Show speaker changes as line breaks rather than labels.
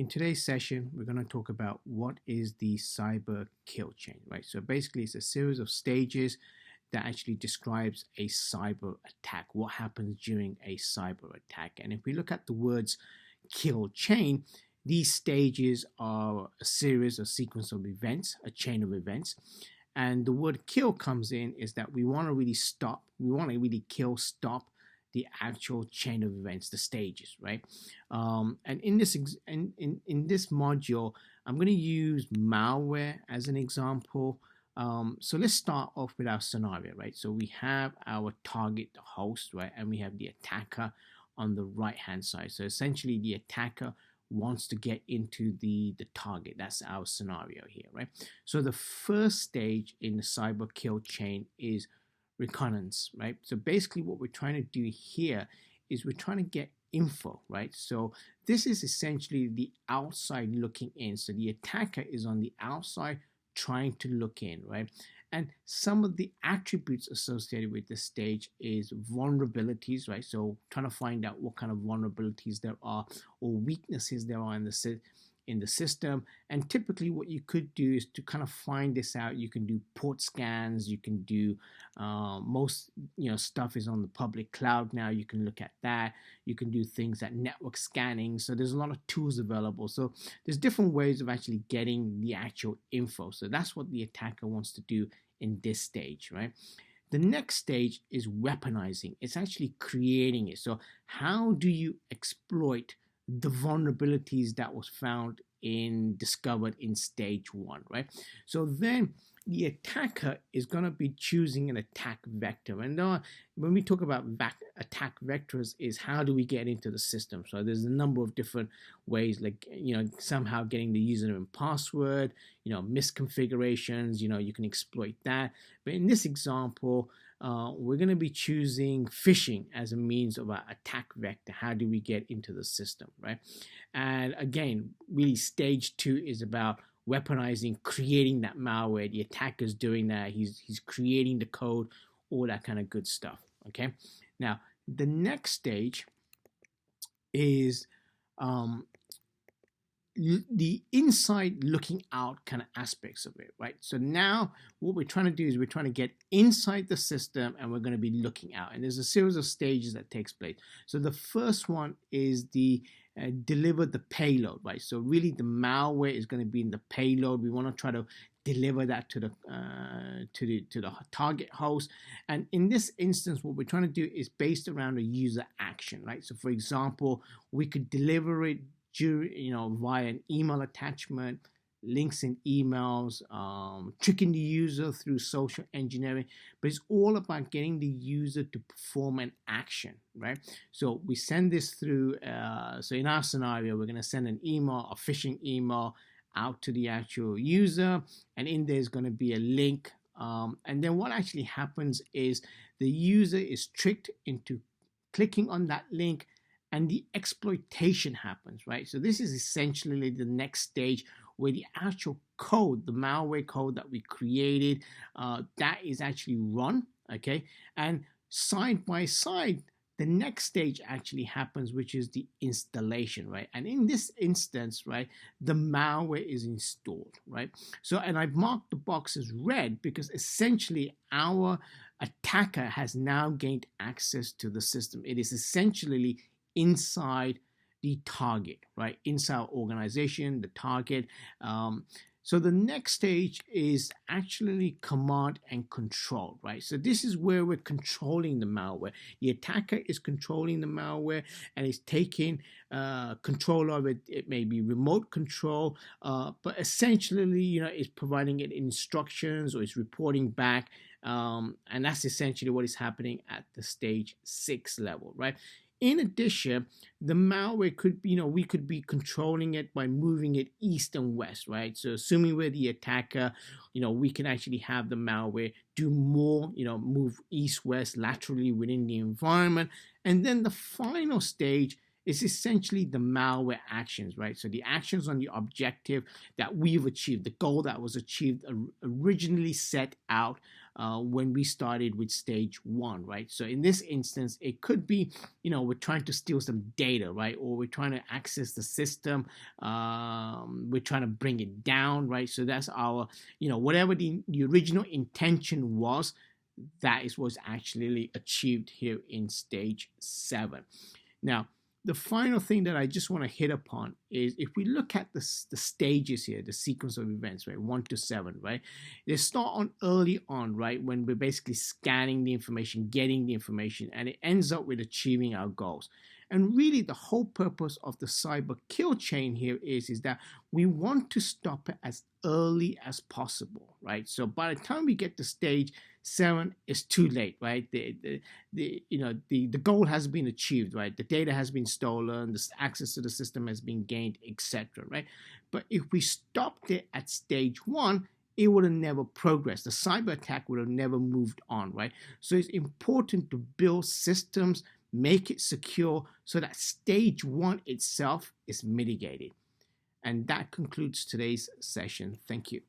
In today's session, we're going to talk about what is the cyber kill chain, right? So basically, it's a series of stages that actually describes a cyber attack, what happens during a cyber attack. And if we look at the words kill chain, these stages are a series, a sequence of events, a chain of events. And the word kill comes in is that we want to really stop, we want to really kill, stop the actual chain of events, the stages, right? And in this module, I'm going to use malware as an example. So let's start off with our scenario, right? So we have our target, the host, right? And we have the attacker on the right-hand side. So essentially the attacker wants to get into the target. That's our scenario here, right? So the first stage in the cyber kill chain is Reconnaissance, right? So basically what we're trying to do here is we're trying to get info, right? So this is essentially the outside looking in. So the attacker is on the outside trying to look in, right? And some of the attributes associated with this stage is vulnerabilities, right? So trying to find out what kind of vulnerabilities there are or weaknesses there are in the system. And typically what you could do is to kind of find this out. You can do port scans, you can do most stuff is on the public cloud now. You can look at that. You can do things like network scanning. So there's a lot of tools available. So there's different ways of actually getting the actual info. So that's what the attacker wants to do in this stage, right? The next stage is weaponizing. It's actually creating it. So how do you exploit the vulnerabilities that was discovered in stage one, right? So then the attacker is going to be choosing an attack vector. And when we talk about attack vectors is how do we get into the system? So there's a number of different ways, like, somehow getting the username and password, misconfigurations, you can exploit that. But in this example, we're going to be choosing phishing as a means of our attack vector. How do we get into the system, right? And again, really stage two is about weaponizing, creating that malware. The attacker's doing that. He's creating the code, all that kind of good stuff, okay? Now, the next stage is the inside looking out kind of aspects of it, right? So now what we're trying to do is we're trying to get inside the system and we're going to be looking out. And there's a series of stages that takes place. So the first one is the deliver the payload, right? So really the malware is going to be in the payload. We want to try to deliver that to the target host. And in this instance, what we're trying to do is based around a user action, right? So for example, we could deliver it via an email attachment, links in emails, tricking the user through social engineering. But it's all about getting the user to perform an action, right? So we send this through, so in our scenario, we're going to send an email, a phishing email out to the actual user, and in there's going to be a link. And then what actually happens is the user is tricked into clicking on that link, and the exploitation happens, right? So this is essentially the next stage where the actual code, the malware code that we created, that is actually run, okay? And side by side, the next stage actually happens, which is the installation, right? And in this instance, right, the malware is installed, right? So, and I've marked the box as red because essentially our attacker has now gained access to the system. It is essentially inside the target, right? Inside our organization, the target. So the next stage is actually command and control, right? So this is where we're controlling the malware. The attacker is controlling the malware and is taking control of it. It may be remote control, but essentially, it's providing it instructions or it's reporting back. And that's essentially what is happening at the stage 6 level, right? In addition, the malware could, we could be controlling it by moving it east and west, right? So assuming we're the attacker, we can actually have the malware do more, move east, west, laterally within the environment. And then the final stage is essentially the malware actions, right? So the actions on the objective that we've achieved, the goal that was achieved originally set out when we started with stage 1, right? So in this instance, it could be, we're trying to steal some data, right? Or we're trying to access the system. We're trying to bring it down, right? So that's our, whatever the original intention was, that is what's actually achieved here in stage 7. Now, the final thing that I just want to hit upon is if we look at the stages here, the sequence of events, right, 1 to 7, right, they start on early on, right, when we're basically scanning the information, getting the information, and it ends up with achieving our goals. And really the whole purpose of the cyber kill chain here is that we want to stop it as early as possible, right? So by the time we get to stage 7, it's too late, right? The goal has been achieved, right? The data has been stolen, the access to the system has been gained, etc., right? But if we stopped it at stage 1, it would have never progressed. The cyber attack would have never moved on, right? So it's important to build systems, make it secure so that stage 1 itself is mitigated. And that concludes today's session. Thank you.